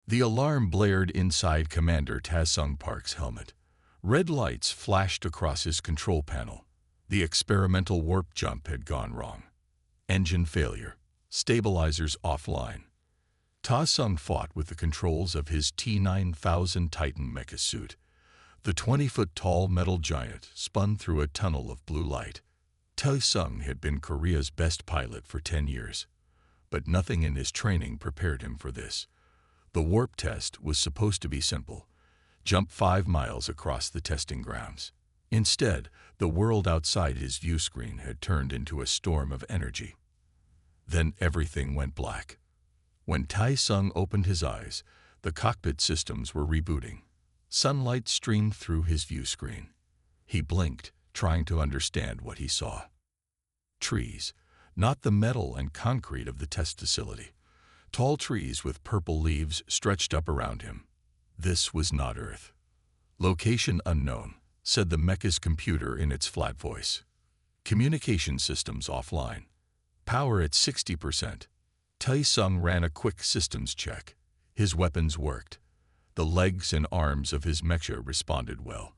The alarm blared inside Commander Ta-Sung Park's helmet. Red lights flashed across his control panel. The experimental warp jump had gone wrong. Engine failure. Stabilizers offline. Ta-Sung fought with the controls of his T-9000 Titan mecha suit. The 20-foot-tall metal giant spun through a tunnel of blue light. Ta-Sung had been Korea's best pilot for 10 years, but nothing in his training prepared him for this. The warp test was supposed to be simple. Jump 5 miles across the testing grounds. Instead, the world outside his view screen had turned into a storm of energy. Then everything went black. When Ta-Sung opened his eyes, the cockpit systems were rebooting. Sunlight streamed through his view screen. He blinked, trying to understand what he saw. Trees, not the metal and concrete of the test facility. Tall trees with purple leaves stretched up around him. This was not Earth. Location unknown, said the mecha's computer in its flat voice. Communication systems offline. Power at 60%. Ta-Sung ran a quick systems check. His weapons worked. The legs and arms of his mecha responded well.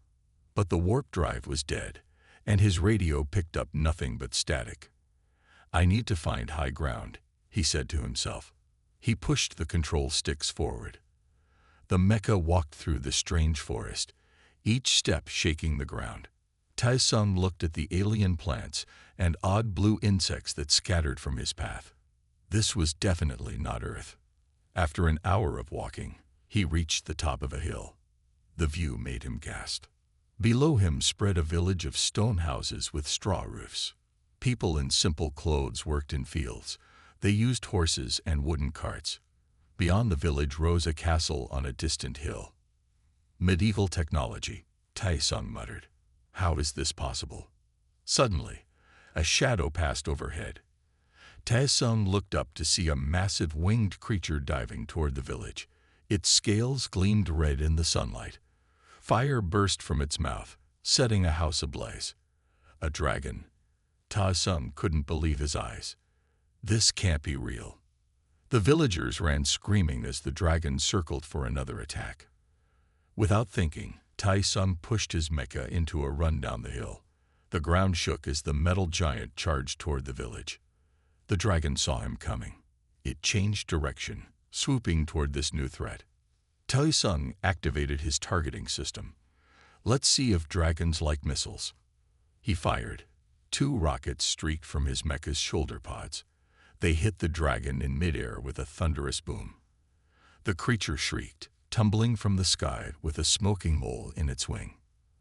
But the warp drive was dead, and his radio picked up nothing but static. "I need to find high ground," he said to himself. He pushed the control sticks forward. The mecha walked through the strange forest, each step shaking the ground. Ta-Sung looked at the alien plants and odd blue insects that scattered from his path. This was definitely not Earth. After an hour of walking, he reached the top of a hill. The view made him gasp. Below him spread a village of stone houses with straw roofs. People in simple clothes worked in fields. They used horses and wooden carts. Beyond the village rose a castle on a distant hill. "Medieval technology," Ta-Sung muttered. "How is this possible?" Suddenly, a shadow passed overhead. Ta-Sung looked up to see a massive winged creature diving toward the village. Its scales gleamed red in the sunlight. Fire burst from its mouth, setting a house ablaze. A dragon. Ta-Sung couldn't believe his eyes. This can't be real. The villagers ran screaming as the dragon circled for another attack. Without thinking, Ta-Sung pushed his mecha into a run down the hill. The ground shook as the metal giant charged toward the village. The dragon saw him coming. It changed direction, swooping toward this new threat. Ta-Sung activated his targeting system. "Let's see if dragons like missiles." He fired. 2 rockets streaked from his mecha's shoulder pods. They hit the dragon in midair with a thunderous boom. The creature shrieked, tumbling from the sky with a smoking hole in its wing.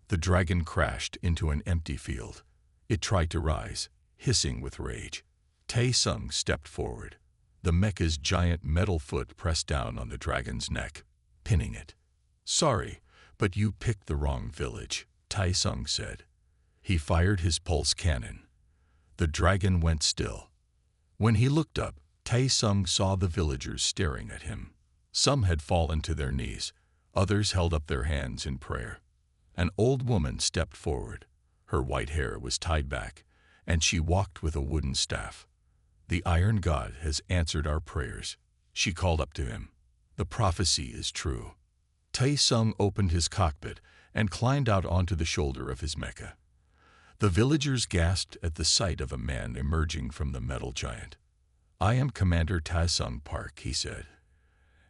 The dragon crashed into an empty field. It tried to rise, hissing with rage. Ta-Sung stepped forward. The mecha's giant metal foot pressed down on the dragon's neck, pinning it. "Sorry, but you picked the wrong village," Ta-Sung said. He fired his pulse cannon. The dragon went still. When he looked up, Ta-Sung saw the villagers staring at him. Some had fallen to their knees. Others held up their hands in prayer. An old woman stepped forward. Her white hair was tied back, and she walked with a wooden staff. "The Iron God has answered our prayers," she called up to him. "The prophecy is true." Ta-Sung opened his cockpit and climbed out onto the shoulder of his mecha. The villagers gasped at the sight of a man emerging from the metal giant. "I am Commander Ta-Sung Park," he said.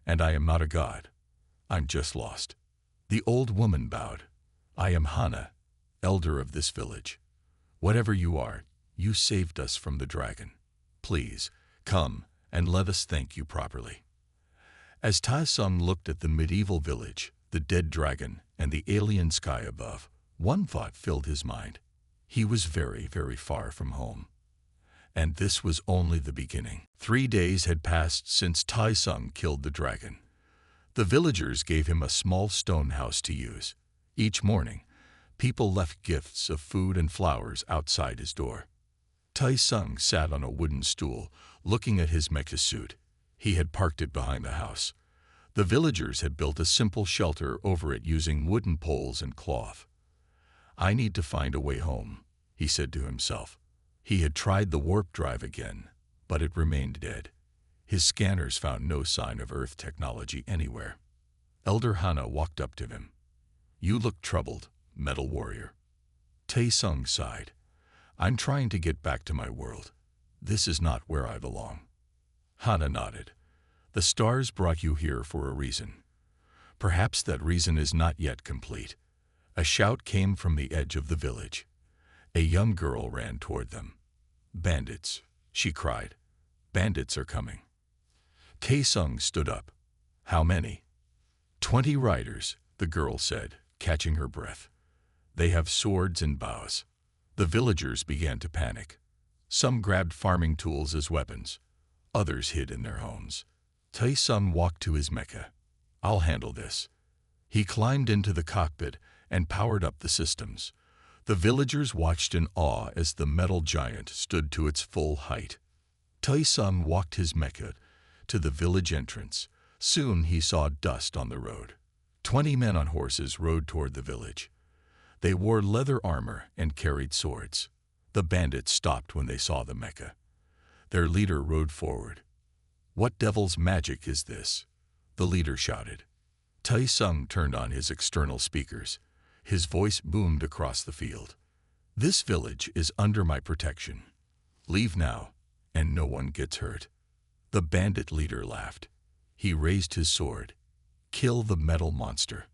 "And I am not a god. I'm just lost." The old woman bowed. "I am Hana, elder of this village. Whatever you are, you saved us from the dragon. Please, come and let us thank you properly." As Ta-Sung looked at the medieval village, the dead dragon, and the alien sky above, one thought filled his mind. He was very, very far from home. And this was only the beginning. 3 days had passed since Ta-Sung killed the dragon. The villagers gave him a small stone house to use. Each morning, people left gifts of food and flowers outside his door. Ta-Sung sat on a wooden stool, looking at his mecha suit. He had parked it behind the house. The villagers had built a simple shelter over it using wooden poles and cloth. "I need to find a way home," he said to himself. He had tried the warp drive again, but it remained dead. His scanners found no sign of Earth technology anywhere. Elder Hana walked up to him. "You look troubled, Metal Warrior." Tae-sung sighed. "I'm trying to get back to my world. This is not where I belong." Hana nodded. "The stars brought you here for a reason. Perhaps that reason is not yet complete." A shout came from the edge of the village. A young girl ran toward them. "Bandits," she cried. "Bandits are coming." Tae-sung stood up. "How many?" 20 riders, the girl said, catching her breath. "They have swords and bows." The villagers began to panic. Some grabbed farming tools as weapons. Others hid in their homes. Tae-sung walked to his mecha. "I'll handle this." He climbed into the cockpit and powered up the systems. The villagers watched in awe as the metal giant stood to its full height. Tae-sung walked his mecha to the village entrance. Soon he saw dust on the road. 20 men on horses rode toward the village. They wore leather armor and carried swords. The bandits stopped when they saw the mecha. Their leader rode forward. "What devil's magic is this?" the leader shouted. Tae-sung turned on his external speakers. His voice boomed across the field. "This village is under my protection. Leave now, and no one gets hurt." The bandit leader laughed. He raised his sword. "Kill the metal monster."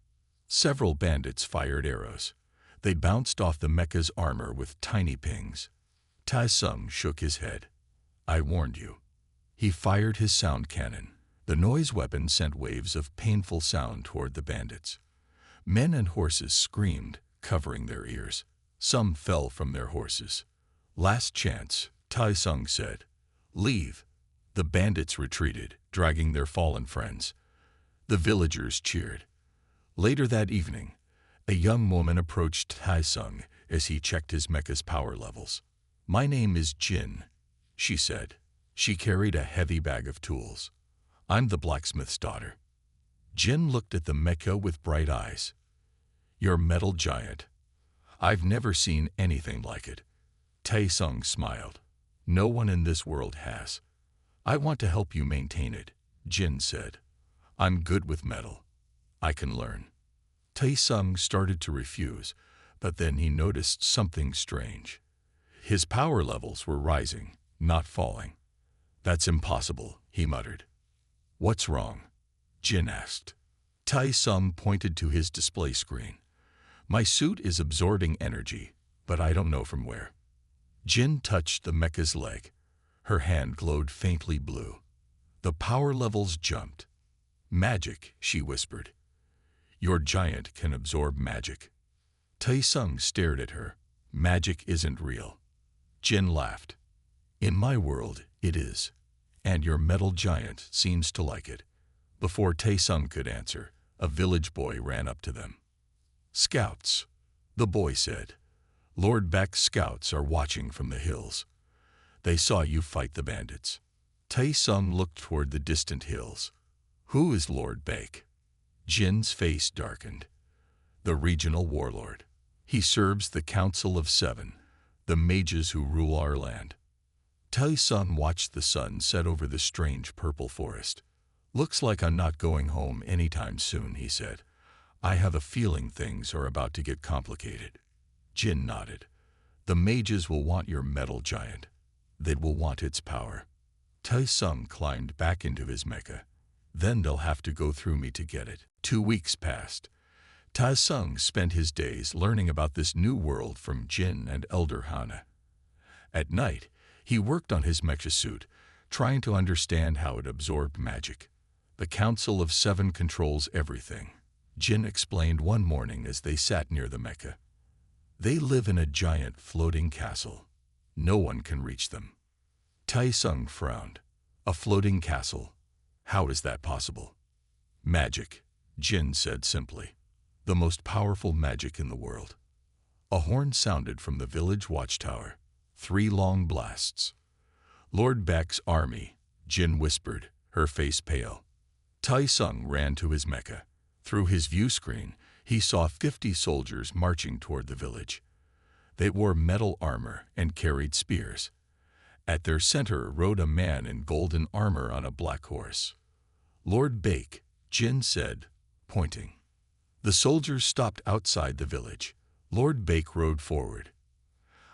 Several bandits fired arrows. They bounced off the mecha's armor with tiny pings. Tae-sung shook his head. "I warned you." He fired his sound cannon. The noise weapon sent waves of painful sound toward the bandits. Men and horses screamed, covering their ears. Some fell from their horses. "Last chance," Tae-sung said. "Leave." The bandits retreated, dragging their fallen friends. The villagers cheered. Later that evening, a young woman approached Tae-sung as he checked his mecha's power levels. "My name is Jin," she said. She carried a heavy bag of tools. "I'm the blacksmith's daughter." Jin looked at the mecha with bright eyes. "You're metal giant. I've never seen anything like it." Tae-sung smiled. "No one in this world has." "I want to help you maintain it," Jin said. "I'm good with metal. I can learn." Tae-sung started to refuse, but then he noticed something strange. His power levels were rising, not falling. "That's impossible," he muttered. "What's wrong?" Jin asked. Tae-sung pointed to his display screen. "My suit is absorbing energy, but I don't know from where." Jin touched the mecha's leg. Her hand glowed faintly blue. The power levels jumped. "Magic," she whispered. "Your giant can absorb magic." Tae-sung stared at her. "Magic isn't real." Jin laughed. "In my world, it is. And your metal giant seems to like it." Before Tae-sung could answer, a village boy ran up to them. "Scouts," the boy said. "Lord Beck's scouts are watching from the hills. They saw you fight the bandits." Tae-sung looked toward the distant hills. "Who is Lord Beck?" Jin's face darkened. "The regional warlord. He serves the Council of Seven, the mages who rule our land." Tae-sung watched the sun set over the strange purple forest. "Looks like I'm not going home anytime soon," he said. "I have a feeling things are about to get complicated." Jin nodded. "The mages will want your metal giant. They will want its power." Tae-sung climbed back into his mecha. "Then they'll have to go through me to get it." 2 weeks passed. Tae-sung spent his days learning about this new world from Jin and Elder Hana. At night, he worked on his mecha suit, trying to understand how it absorbed magic. "The Council of Seven controls everything," Jin explained one morning as they sat near the mecha. "They live in a giant floating castle. No one can reach them." Tae-sung frowned. "A floating castle? How is that possible?" "Magic," Jin said simply. "The most powerful magic in the world." A horn sounded from the village watchtower. 3 long blasts. "Lord Beck's army," Jin whispered, her face pale. Tae-sung ran to his mecha. Through his view screen, he saw 50 soldiers marching toward the village. They wore metal armor and carried spears. At their center rode a man in golden armor on a black horse. "Lord Bake," Jin said, pointing. The soldiers stopped outside the village. Lord Bake rode forward.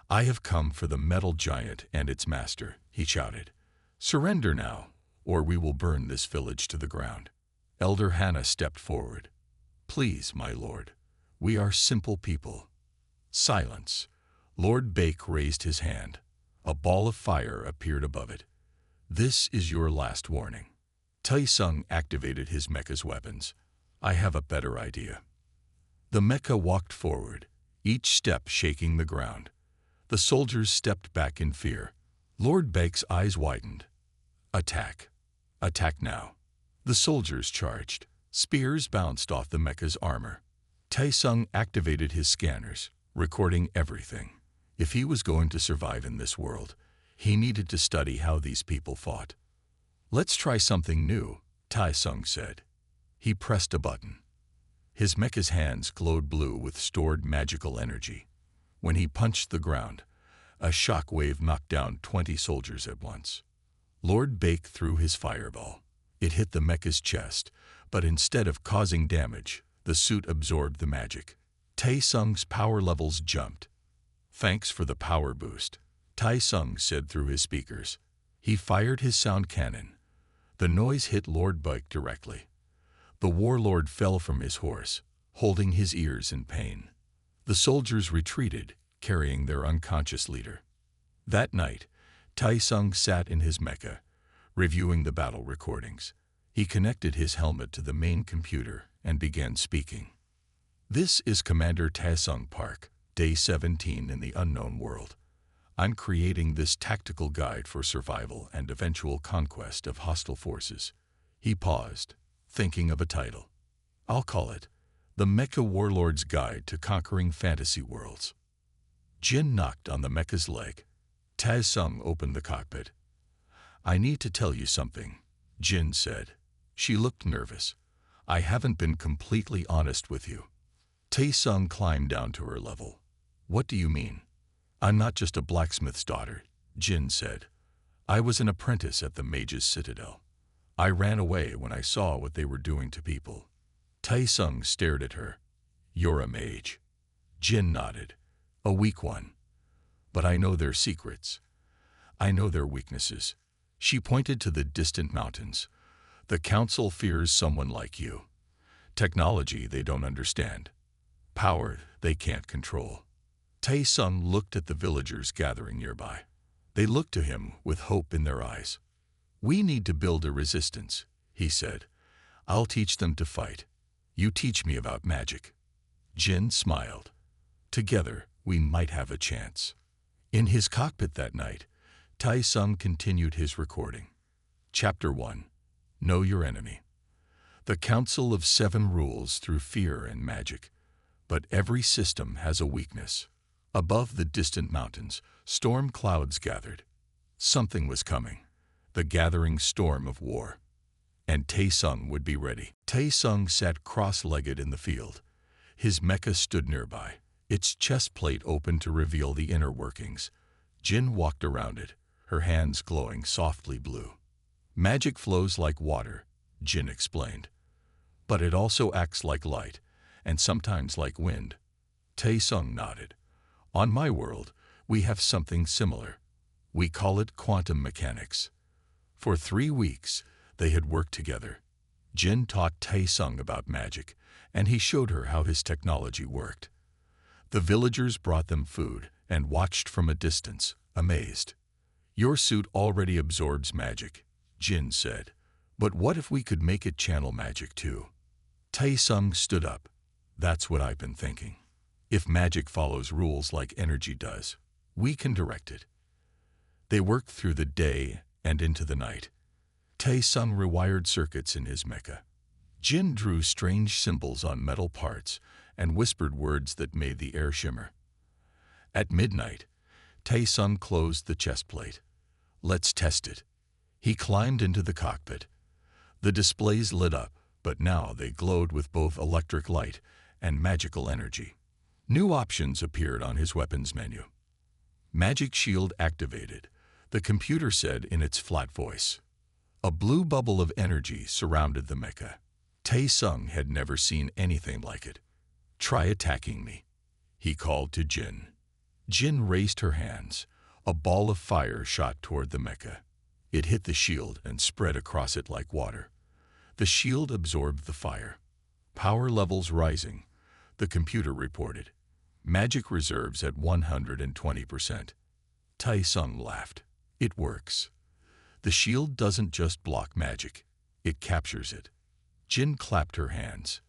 "I have come for the metal giant and its master," he shouted. "Surrender now, or we will burn this village to the ground." Elder Hannah stepped forward. "Please, my lord, we are simple people." Silence. Lord Bake raised his hand. A ball of fire appeared above it. "This is your last warning." Tai-Sung activated his mecha's weapons. "I have a better idea." The mecha walked forward, each step shaking the ground. The soldiers stepped back in fear. Lord Bake's eyes widened. "Attack. Attack now." The soldiers charged. Spears bounced off the mecha's armor. Tai-Sung activated his scanners, recording everything. If he was going to survive in this world, he needed to study how these people fought. "Let's try something new," Tai-Sung said. He pressed a button. His mecha's hands glowed blue with stored magical energy. When he punched the ground, a shock wave knocked down 20 soldiers at once. Lord Bake threw his fireball. It hit the mecha's chest, but instead of causing damage, the suit absorbed the magic. Tai-Sung's power levels jumped. "Thanks for the power boost," Tai-Sung said through his speakers. He fired his sound cannon. The noise hit Lord Bake directly. The Warlord fell from his horse, holding his ears in pain. The soldiers retreated, carrying their unconscious leader. That night, Tai-Sung sat in his mecha, reviewing the battle recordings. He connected his helmet to the main computer and began speaking. "This is Commander Tai-Sung Park, Day 17 in the unknown world. I'm creating this tactical guide for survival and eventual conquest of hostile forces." He paused, thinking of a title. "I'll call it The Mecha Warlord's Guide to Conquering Fantasy Worlds." Jin knocked on the mecha's leg. Tai-Sung opened the cockpit. "I need to tell you something," Jin said. She looked nervous. "I haven't been completely honest with you." Tai-Sung climbed down to her level. "What do you mean?" "I'm not just a blacksmith's daughter," Jin said. "I was an apprentice at the Mage's Citadel. I ran away when I saw what they were doing to people." Tai-Sung stared at her. "You're a mage." Jin nodded. "A weak one. But I know their secrets. I know their weaknesses." She pointed to the distant mountains. "The Council fears someone like you. Technology they don't understand. Power they can't control." Tai-Sung looked at the villagers gathering nearby. They looked to him with hope in their eyes. "We need to build a resistance," he said. "I'll teach them to fight. You teach me about magic." Jin smiled. "Together, we might have a chance." In his cockpit that night, Tai-Sung continued his recording. Chapter 1. Know Your Enemy. The Council of Seven rules through fear and magic, but every system has a weakness. Above the distant mountains, storm clouds gathered. Something was coming, the gathering storm of war. And Tai-Sung would be ready. Tai-Sung sat cross-legged in the field. His mecha stood nearby, its chest plate open to reveal the inner workings. Jin walked around it, her hands glowing softly blue. "Magic flows like water," Jin explained. "But it also acts like light, and sometimes like wind." Tai-Sung nodded. "On my world, we have something similar. We call it quantum mechanics." For 3 weeks, they had worked together. Jin taught Tai-Sung about magic, and he showed her how his technology worked. The villagers brought them food and watched from a distance, amazed. "Your suit already absorbs magic," Jin said. "But what if we could make it channel magic too?" Tai-Sung stood up. "That's what I've been thinking. If magic follows rules like energy does, we can direct it." They worked through the day and into the night. Tai-Sung rewired circuits in his mecha. Jin drew strange symbols on metal parts and whispered words that made the air shimmer. At midnight, Tai-Sung closed the chest plate. "Let's test it." He climbed into the cockpit. The displays lit up, but now they glowed with both electric light and magical energy. New options appeared on his weapons menu. Magic shield activated. the computer said in its flat voice. A blue bubble of energy surrounded the mecha. Tae-sung had never seen anything like it. "Try attacking me," he called to Jin. Jin raised her hands. A ball of fire shot toward the mecha. It hit the shield and spread across it like water. The shield absorbed the fire. "Power levels rising," the computer reported. "Magic reserves at 120%. Tae-sung laughed. "It works. The shield doesn't just block magic, it captures it." Jin clapped her hands.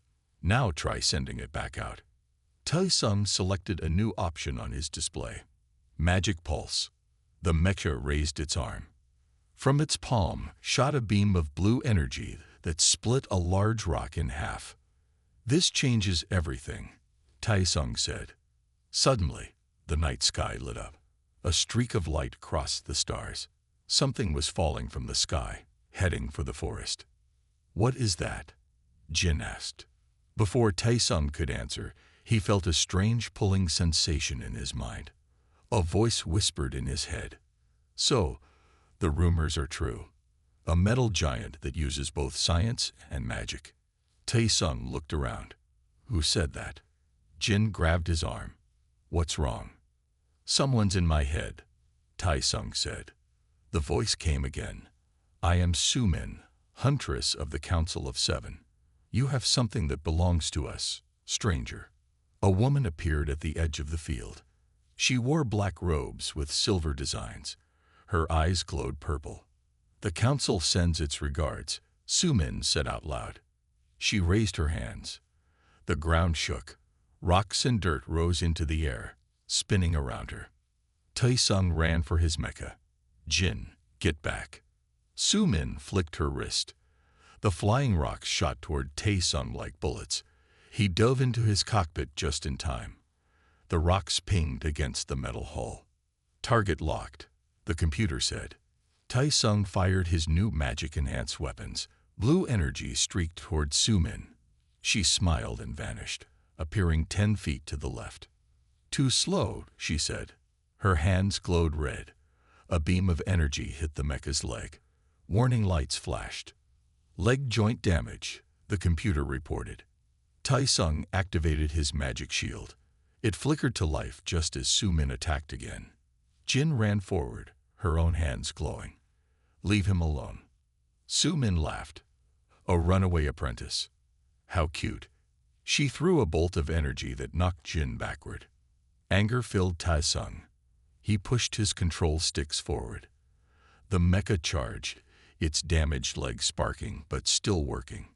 "Now try sending it back out." Tae-sung selected a new option on his display. Magic Pulse. The mecha raised its arm. From its palm shot a beam of blue energy that split a large rock in half. "This changes everything," Tae-sung said. Suddenly, the night sky lit up. A streak of light crossed the stars. Something was falling from the sky, heading for the forest. "What is that?" Jin asked. Before Tae-sung could answer, he felt a strange pulling sensation in his mind. A voice whispered in his head. "So, the rumors are true. A metal giant that uses both science and magic." Tae-sung looked around. "Who said that?" Jin grabbed his arm. "What's wrong?" "Someone's in my head," Tae-sung said. The voice came again. "I am Sumin, huntress of the Council of Seven. You have something that belongs to us, stranger." A woman appeared at the edge of the field. She wore black robes with silver designs. Her eyes glowed purple. "The council sends its regards," Sumin said out loud. She raised her hands. The ground shook. Rocks and dirt rose into the air, spinning around her. Tae-sung ran for his mecha. "Jin, get back." Sumin flicked her wrist. The flying rocks shot toward Tae-sung like bullets. He dove into his cockpit just in time. The rocks pinged against the metal hull. "Target locked," the computer said. Tae-sung fired his new magic-enhanced weapons. Blue energy streaked toward Sumin. She smiled and vanished, appearing 10 feet to the left. "Too slow," she said. Her hands glowed red. A beam of energy hit the mecha's leg. Warning lights flashed. "Leg joint damage," the computer reported. Tae-sung activated his magic shield. It flickered to life just as Sumin attacked again. Jin ran forward, her own hands glowing. "Leave him alone." Sumin laughed. "A runaway apprentice. How cute." She threw a bolt of energy that knocked Jin backward. Anger filled Tae-sung. He pushed his control sticks forward. The mecha charged, its damaged legs sparking but still working.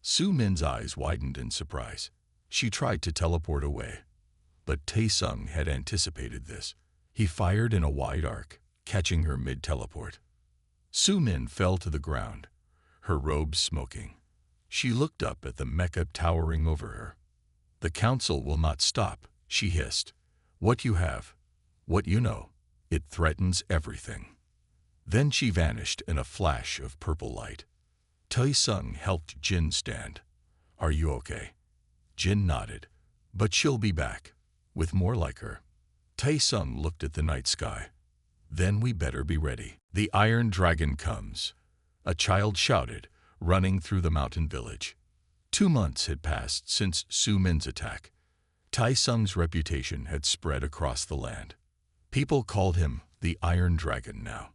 Sumin's eyes widened in surprise. She tried to teleport away. But Tae-sung had anticipated this. He fired in a wide arc, catching her mid-teleport. Sumin fell to the ground, her robes smoking. She looked up at the mecha towering over her. "The council will not stop," she hissed. "What you have, what you know, it threatens everything." Then she vanished in a flash of purple light. Tae-sung helped Jin stand. "Are you okay?" Jin nodded. "But she'll be back, with more like her." Tae-sung looked at the night sky. "Then we better be ready. The Iron Dragon comes," a child shouted, running through the mountain village. 2 months had passed since Sumin's attack. Tae-sung's reputation had spread across the land. People called him the Iron Dragon now.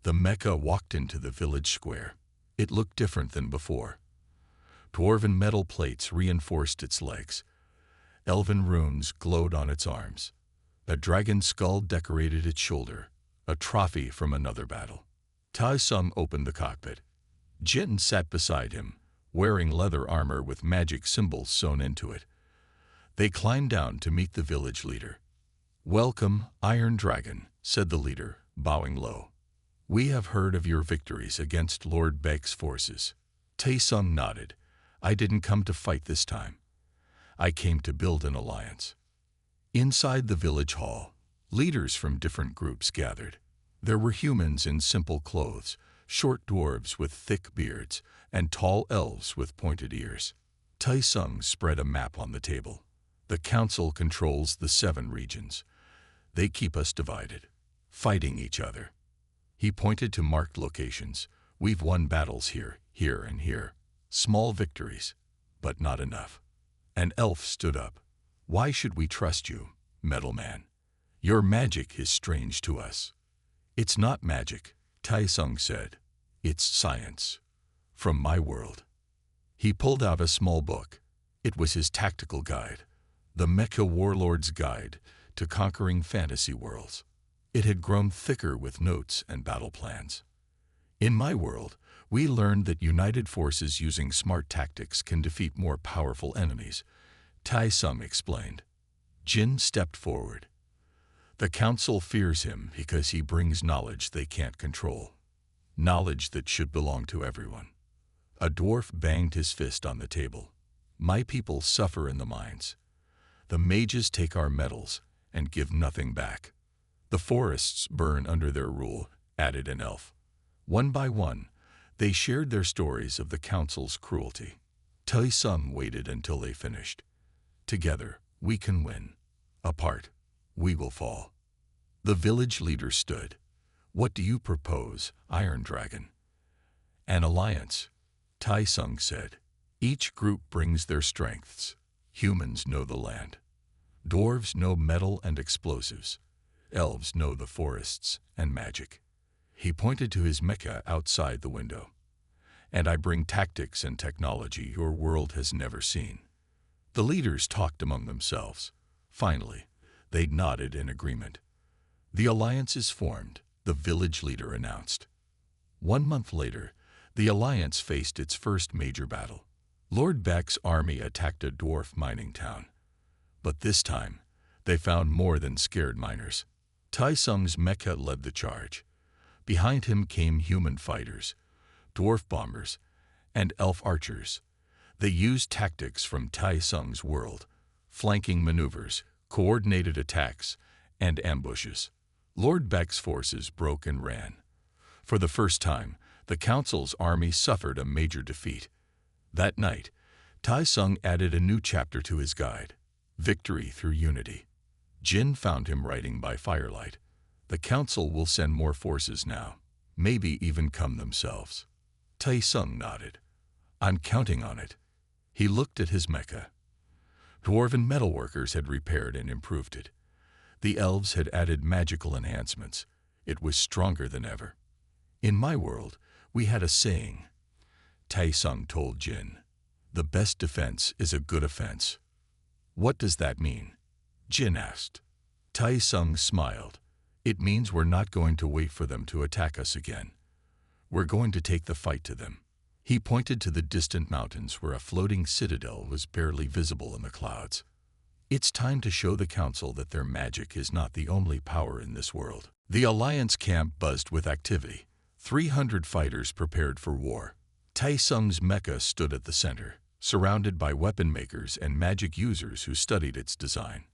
The mecha walked into the village square. It looked different than before. Dwarven metal plates reinforced its legs. Elven runes glowed on its arms. A dragon skull decorated its shoulder, a trophy from another battle. Tae-sung opened the cockpit. Jin sat beside him, wearing leather armor with magic symbols sewn into it. They climbed down to meet the village leader. "Welcome, Iron Dragon," said the leader, bowing low. "We have heard of your victories against Lord Baek's forces." Tae-sung nodded. "I didn't come to fight this time. I came to build an alliance." Inside the village hall, leaders from different groups gathered. There were humans in simple clothes, short dwarves with thick beards, and tall elves with pointed ears. Tae-sung spread a map on the table. "The council controls the 7 regions. They keep us divided, fighting each other. He pointed to marked locations. We've won battles here, here, and here. Small victories, but not enough. An elf stood up. Why should we trust you, Metal Man? Your magic is strange to us. It's not magic, Tai Sung said. It's science. From my world. He pulled out a small book. It was his tactical guide, the Mecha Warlord's Guide to Conquering Fantasy Worlds. It had grown thicker with notes and battle plans. In my world, we learned that united forces using smart tactics can defeat more powerful enemies, Tai Sung explained. Jin stepped forward. The council fears him because he brings knowledge they can't control. Knowledge that should belong to everyone. A dwarf banged his fist on the table. My people suffer in the mines. The mages take our metals and give nothing back. The forests burn under their rule, added an elf. One by one, they shared their stories of the council's cruelty. Tai Sung waited until they finished. Together, we can win. Apart, we will fall. The village leader stood. What do you propose, Iron Dragon? An alliance, Tai Sung said. Each group brings their strengths. Humans know the land. Dwarves know metal and explosives. Elves know the forests and magic. He pointed to his mecha outside the window. And I bring tactics and technology your world has never seen. The leaders talked among themselves. Finally, they nodded in agreement. The alliance is formed, the village leader announced. 1 month later, the alliance faced its first major battle. Lord Beck's army attacked a dwarf mining town. But this time, they found more than scared miners. Tai Sung's mecha led the charge. Behind him came human fighters, dwarf bombers, and elf archers. They used tactics from Tai Sung's world, flanking maneuvers, coordinated attacks, and ambushes. Lord Beck's forces broke and ran. For the first time, the council's army suffered a major defeat. That night, Tai Sung added a new chapter to his guide, Victory Through Unity. Jin found him writing by firelight. The council will send more forces now, maybe even come themselves. Tai Sung nodded. I'm counting on it. He looked at his mecha. Dwarven metalworkers had repaired and improved it. The elves had added magical enhancements. It was stronger than ever. In my world, we had a saying. Tai Sung told Jin, the best defense is a good offense. What does that mean? Jin asked. Tai Sung smiled. It means we're not going to wait for them to attack us again. We're going to take the fight to them. He pointed to the distant mountains where a floating citadel was barely visible in the clouds. It's time to show the council that their magic is not the only power in this world. The alliance camp buzzed with activity. 300 fighters prepared for war. Tai Sung's mecha stood at the center, surrounded by weapon makers and magic users who studied its design.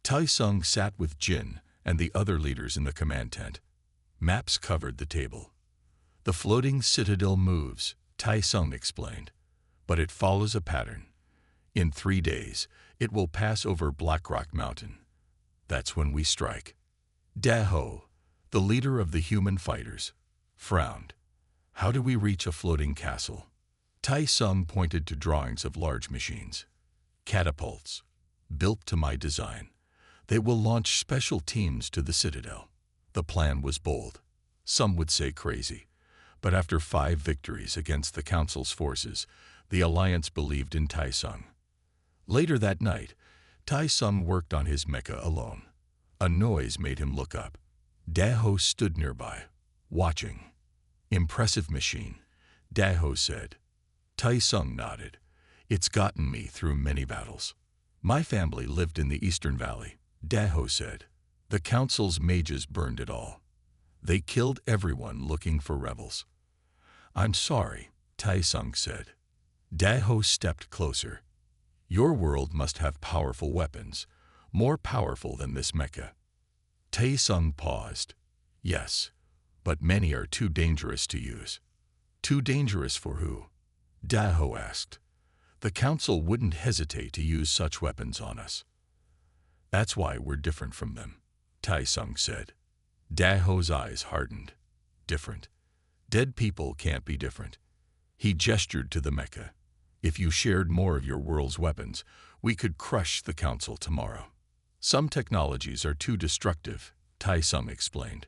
Tai Sung sat with Jin and the other leaders in the command tent. Maps covered the table. The floating citadel moves, Tai Sung explained, but it follows a pattern. In 3 days, it will pass over Blackrock Mountain. That's when we strike. Daho, the leader of the human fighters, frowned. How do we reach a floating castle? Tai Sung pointed to drawings of large machines. Catapults, built to my design. They will launch special teams to the citadel. The plan was bold. Some would say crazy. But after 5 victories against the council's forces, the alliance believed in Tai Sung. Later that night, Tai Sung worked on his mecha alone. A noise made him look up. Daho stood nearby, watching. Impressive machine, Daho said. Tai Sung nodded. It's gotten me through many battles. My family lived in the Eastern Valley, Daho said. The council's mages burned it all. They killed everyone looking for rebels. I'm sorry, Tai Sung said. Daho stepped closer. Your world must have powerful weapons, more powerful than this mecha. Tai Sung paused. Yes, but many are too dangerous to use. Too dangerous for who? Daho asked. The council wouldn't hesitate to use such weapons on us. That's why we're different from them, Tai Sung said. Daho's eyes hardened. Different. Dead people can't be different. He gestured to the mecha. If you shared more of your world's weapons, we could crush the council tomorrow. Some technologies are too destructive, Tai-Sung explained.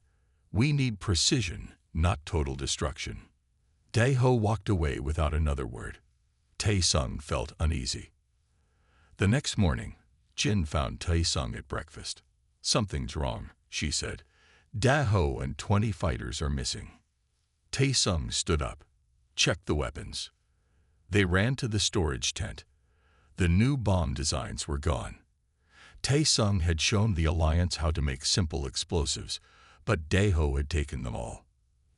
We need precision, not total destruction. Dae-ho walked away without another word. Tai-Sung felt uneasy. The next morning, Jin found Tai-Sung at breakfast. Something's wrong, she said. Dae-ho and 20 fighters are missing. Tai-Sung stood up. Check the weapons. They ran to the storage tent. The new bomb designs were gone. Tai-Sung had shown the Alliance how to make simple explosives, but Dae-ho had taken them all.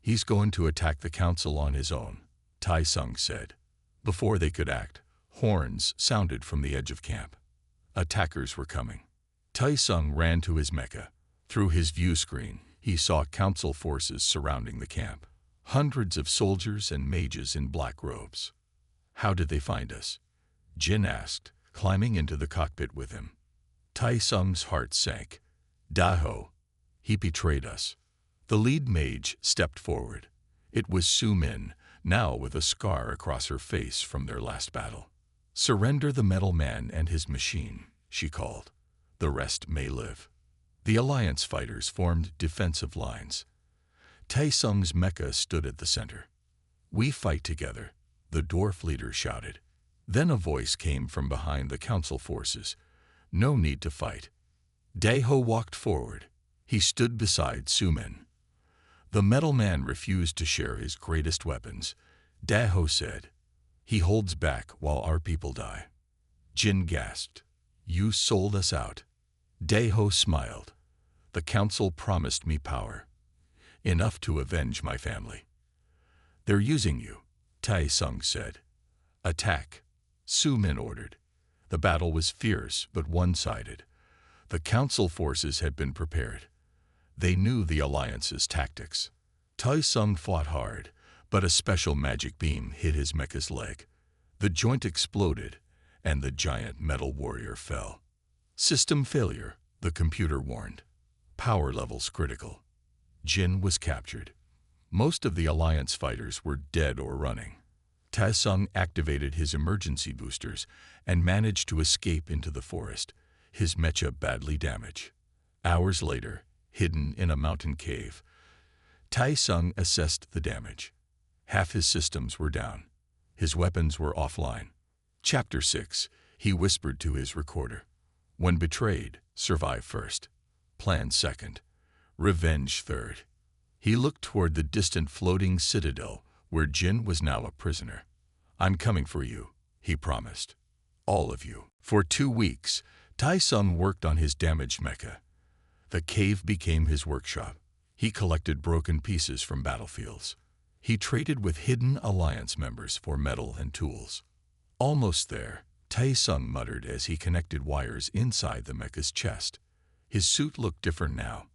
He's going to attack the council on his own, Tai-Sung said. Before they could act, horns sounded from the edge of camp. Attackers were coming. Tai-Sung ran to his mecha. Through his view screen, he saw council forces surrounding the camp. Hundreds of soldiers and mages in black robes. How did they find us? Jin asked, climbing into the cockpit with him. Tai-Sung's heart sank. Dae-ho. He betrayed us. The lead mage stepped forward. It was Su-min, now with a scar across her face from their last battle. Surrender the metal man and his machine, she called. The rest may live. The Alliance fighters formed defensive lines. Tai-Sung's mecha stood at the center. We fight together, the dwarf leader shouted. Then a voice came from behind the council forces. No need to fight. Dae-ho walked forward. He stood beside Su-min. The metal man refused to share his greatest weapons. Dae-ho said, he holds back while our people die. Jin gasped. You sold us out. Dae-ho smiled. The council promised me power. Enough to avenge my family. They're using you, Tai-Sung said. Attack, Su-min ordered. The battle was fierce but one-sided. The council forces had been prepared. They knew the Alliance's tactics. Tai-Sung fought hard, but a special magic beam hit his mecha's leg. The joint exploded, and the giant metal warrior fell. System failure, the computer warned. Power levels critical. Jin was captured. Most of the Alliance fighters were dead or running. Tai-Sung activated his emergency boosters and managed to escape into the forest, his mecha badly damaged. Hours later, hidden in a mountain cave, Tai-Sung assessed the damage. Half his systems were down. His weapons were offline. Chapter 6, he whispered to his recorder. When betrayed, survive first. Plan second. Revenge third. He looked toward the distant floating citadel where Jin was now a prisoner. I'm coming for you, he promised. All of you. For 2 weeks, Tai-Sung worked on his damaged mecha. The cave became his workshop. He collected broken pieces from battlefields. He traded with hidden Alliance members for metal and tools. Almost there, Tai-Sung muttered as he connected wires inside the mecha's chest. His suit looked different now.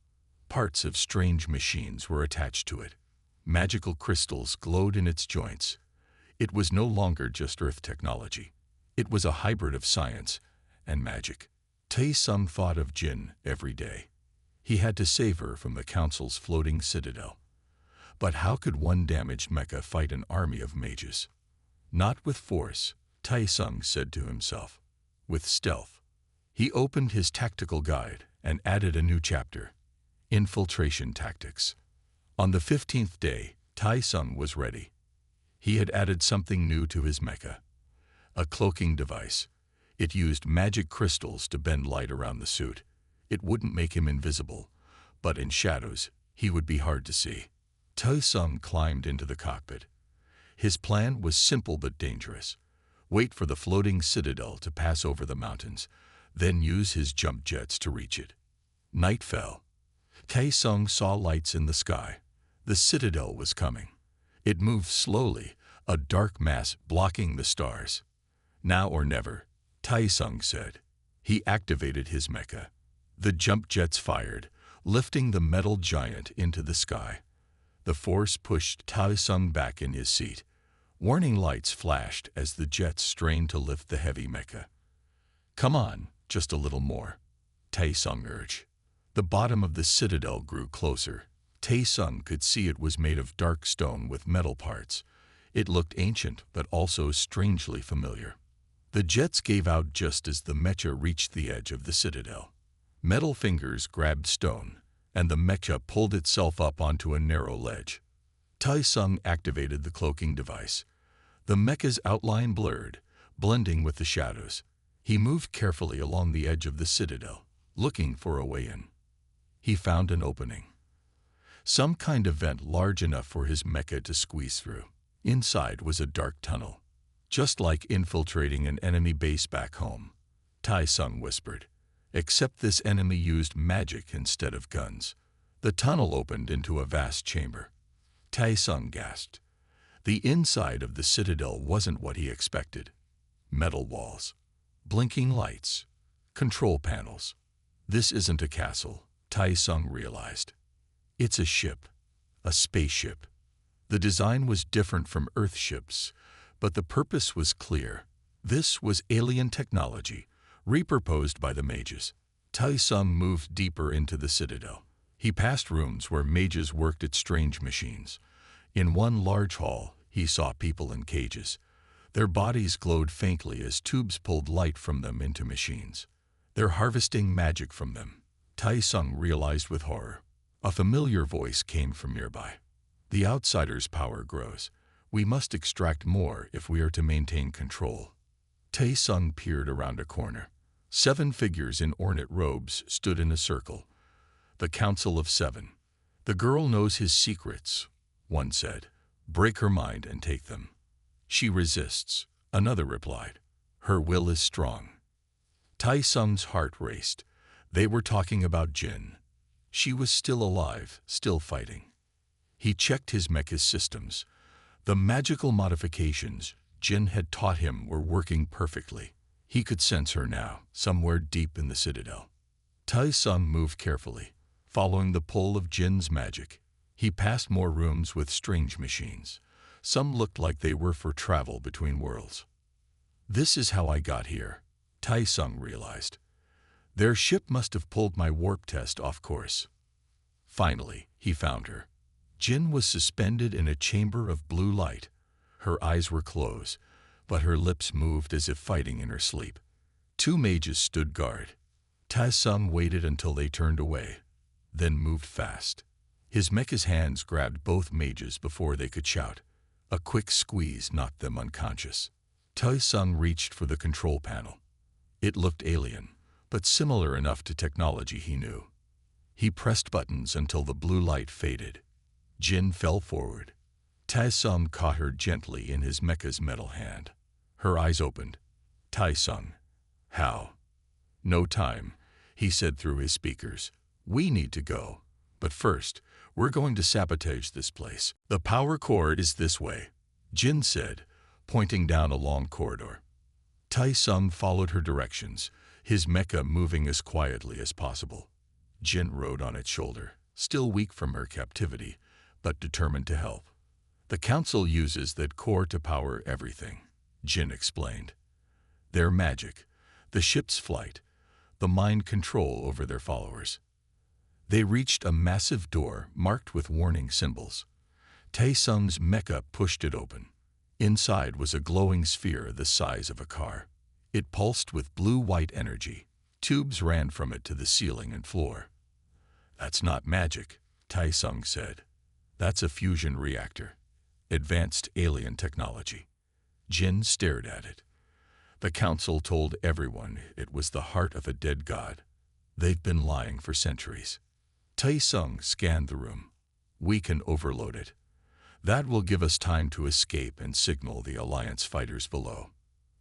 Parts of strange machines were attached to it. Magical crystals glowed in its joints. It was no longer just Earth technology. It was a hybrid of science and magic. Tai-Sung thought of Jin every day. He had to save her from the Council's floating citadel. But how could one damaged mecha fight an army of mages? Not with force, Tai-Sung said to himself. With stealth. He opened his tactical guide and added a new chapter. Infiltration tactics. On the 15th day, Tai-Sung was ready. He had added something new to his mecha. A cloaking device. It used magic crystals to bend light around the suit. It wouldn't make him invisible, but in shadows, he would be hard to see. Tai-Sung climbed into the cockpit. His plan was simple but dangerous. Wait for the floating citadel to pass over the mountains, then use his jump jets to reach it. Night fell. Tai-Sung saw lights in the sky. The citadel was coming. It moved slowly, a dark mass blocking the stars. Now or never, Tai-Sung said. He activated his mecha. The jump jets fired, lifting the metal giant into the sky. The force pushed Tai-Sung back in his seat. Warning lights flashed as the jets strained to lift the heavy mecha. Come on, just a little more, Tai-Sung urged. The bottom of the citadel grew closer. Tae-sung could see it was made of dark stone with metal parts. It looked ancient, but also strangely familiar. The jets gave out just as the mecha reached the edge of the citadel. Metal fingers grabbed stone, and the mecha pulled itself up onto a narrow ledge. Tae-sung activated the cloaking device. The mecha's outline blurred, blending with the shadows. He moved carefully along the edge of the citadel, looking for a way in. He found an opening. Some kind of vent large enough for his mecha to squeeze through. Inside was a dark tunnel, just like infiltrating an enemy base back home. Tae-sung whispered, except this enemy used magic instead of guns. The tunnel opened into a vast chamber. Tae-sung gasped. The inside of the citadel wasn't what he expected. Metal walls, blinking lights, control panels. This isn't a castle, Tae-sung realized. It's a ship, a spaceship. The design was different from Earth ships, but the purpose was clear. This was alien technology, repurposed by the mages. Tae-sung moved deeper into the citadel. He passed rooms where mages worked at strange machines. In one large hall, he saw people in cages. Their bodies glowed faintly as tubes pulled light from them into machines. They're harvesting magic from them, Tae-sung realized with horror. A familiar voice came from nearby. The outsider's power grows. We must extract more if we are to maintain control. Tae-sung peered around a corner. 7 figures in ornate robes stood in a circle. The Council of 7. The girl knows his secrets, one said. Break her mind and take them. She resists, another replied. Her will is strong. Tae-sung's heart raced. They were talking about Jin. She was still alive, still fighting. He checked his mecha's systems. The magical modifications Jin had taught him were working perfectly. He could sense her now, somewhere deep in the citadel. Tae-sung moved carefully, following the pull of Jin's magic. He passed more rooms with strange machines. Some looked like they were for travel between worlds. This is how I got here, Tae-sung realized. Their ship must have pulled my warp test off course. Finally, he found her. Jin was suspended in a chamber of blue light. Her eyes were closed, but her lips moved as if fighting in her sleep. 2 mages stood guard. Tae-sung waited until they turned away, then moved fast. His mecha's hands grabbed both mages before they could shout. A quick squeeze knocked them unconscious. Tae-sung reached for the control panel. It looked alien, but similar enough to technology he knew. He pressed buttons until the blue light faded. Jin fell forward. Tae-sung caught her gently in his mecha's metal hand. Her eyes opened. Tae-sung. How? No time, he said through his speakers. We need to go. But first, we're going to sabotage this place. The power cord is this way, Jin said, pointing down a long corridor. Tae-sung followed her directions, his mecha moving as quietly as possible. Jin rode on its shoulder, still weak from her captivity, but determined to help. The council uses that core to power everything, Jin explained. Their magic, the ship's flight, the mind control over their followers. They reached a massive door marked with warning symbols. Tae-sung's mecha pushed it open. Inside was a glowing sphere the size of a car. It pulsed with blue-white energy. Tubes ran from it to the ceiling and floor. That's not magic, Tae-sung said. That's a fusion reactor. Advanced alien technology. Jin stared at it. The council told everyone it was the heart of a dead god. They've been lying for centuries. Tae-sung scanned the room. We can overload it. That will give us time to escape and signal the Alliance fighters below.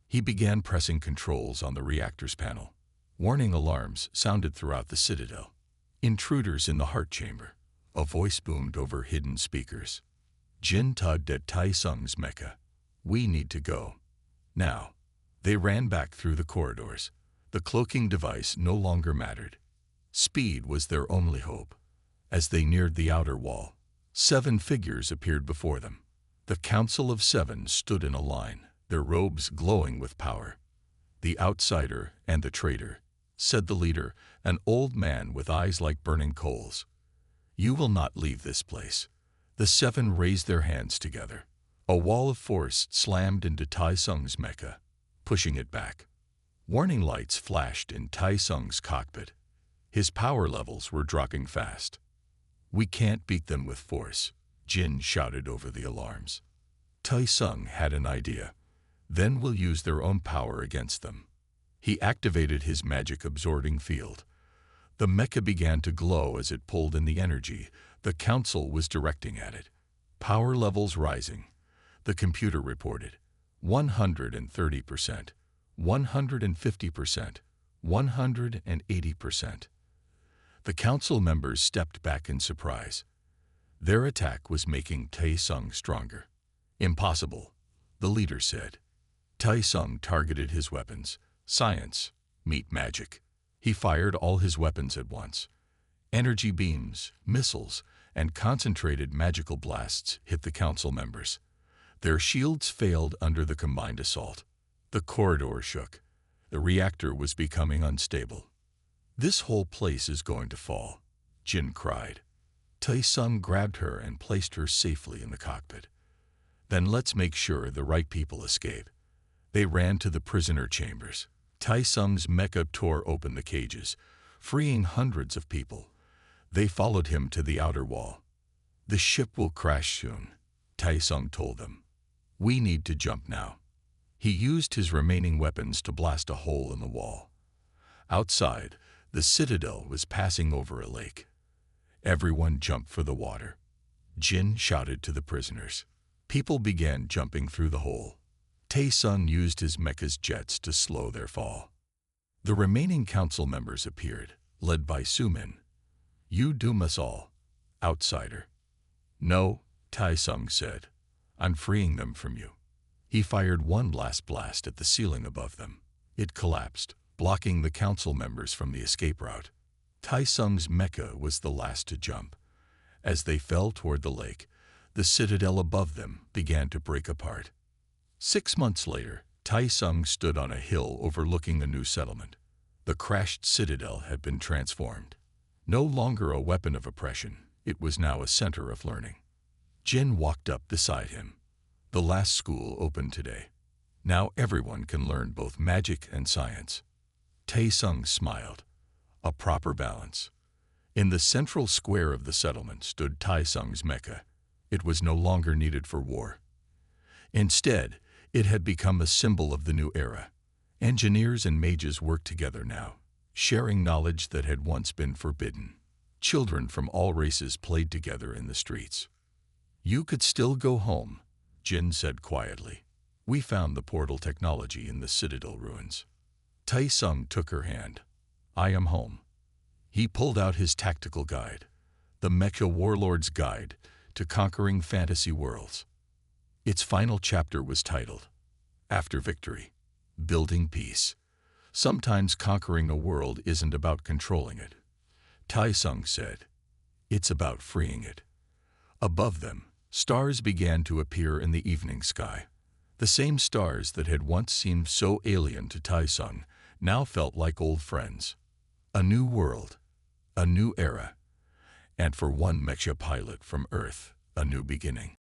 He began pressing controls on the reactor's panel. Warning alarms sounded throughout the citadel. Intruders in the heart chamber. A voice boomed over hidden speakers. Jin tugged at Tae-sung's mecha. We need to go. Now. They ran back through the corridors. The cloaking device no longer mattered. Speed was their only hope. As they neared the outer wall, 7 figures appeared before them. The Council of 7 stood in a line, their robes glowing with power. The outsider and the traitor, said the leader, an old man with eyes like burning coals. You will not leave this place. The seven raised their hands together. A wall of force slammed into Tai Sung's mecha, pushing it back. Warning lights flashed in Tai Sung's cockpit. His power levels were dropping fast. We can't beat them with force, Jin shouted over the alarms. Tai Sung had an idea. Then we'll use their own power against them. He activated his magic absorbing field. The mecha began to glow as it pulled in the energy the council was directing at it. Power levels rising. The computer reported 130%, 150%, 180%. The council members stepped back in surprise. Their attack was making Tai Sung stronger. Impossible, the leader said. Tai Sung targeted his weapons. Science, meet magic. He fired all his weapons at once. Energy beams, missiles, and concentrated magical blasts hit the council members. Their shields failed under the combined assault. The corridor shook. The reactor was becoming unstable. This whole place is going to fall, Jin cried. Tai Sung grabbed her and placed her safely in the cockpit. Then let's make sure the right people escape. They ran to the prisoner chambers. Tai Sung's mecha tore open the cages, freeing hundreds of people. They followed him to the outer wall. The ship will crash soon, Tai Sung told them. We need to jump now. He used his remaining weapons to blast a hole in the wall. Outside, the citadel was passing over a lake. Everyone jumped for the water. Jin shouted to the prisoners. People began jumping through the hole. Tai Sung used his mecha's jets to slow their fall. The remaining council members appeared, led by Sumin. You doom us all, outsider. No, Tai Sung said. I'm freeing them from you. He fired one last blast at the ceiling above them. It collapsed, blocking the council members from the escape route. Tai Sung's mecha was the last to jump. As they fell toward the lake, the citadel above them began to break apart. 6 months later, Tai Sung stood on a hill overlooking a new settlement. The crashed citadel had been transformed. No longer a weapon of oppression, it was now a center of learning. Jin walked up beside him. The last school opened today. Now everyone can learn both magic and science. Tai Sung smiled. A proper balance. In the central square of the settlement stood Tai Sung's mecha. It was no longer needed for war. Instead, it had become a symbol of the new era. Engineers and mages worked together now, sharing knowledge that had once been forbidden. Children from all races played together in the streets. You could still go home, Jin said quietly. We found the portal technology in the citadel ruins. Tai Sung took her hand. I am home. He pulled out his tactical guide, the Mecha Warlord's Guide to Conquering Fantasy Worlds. Its final chapter was titled, After Victory, Building Peace. Sometimes conquering a world isn't about controlling it, Tai Sung said. It's about freeing it. Above them, stars began to appear in the evening sky. The same stars that had once seemed so alien to Tai Sung now felt like old friends. A new world, a new era, and for one mecha pilot from Earth, a new beginning.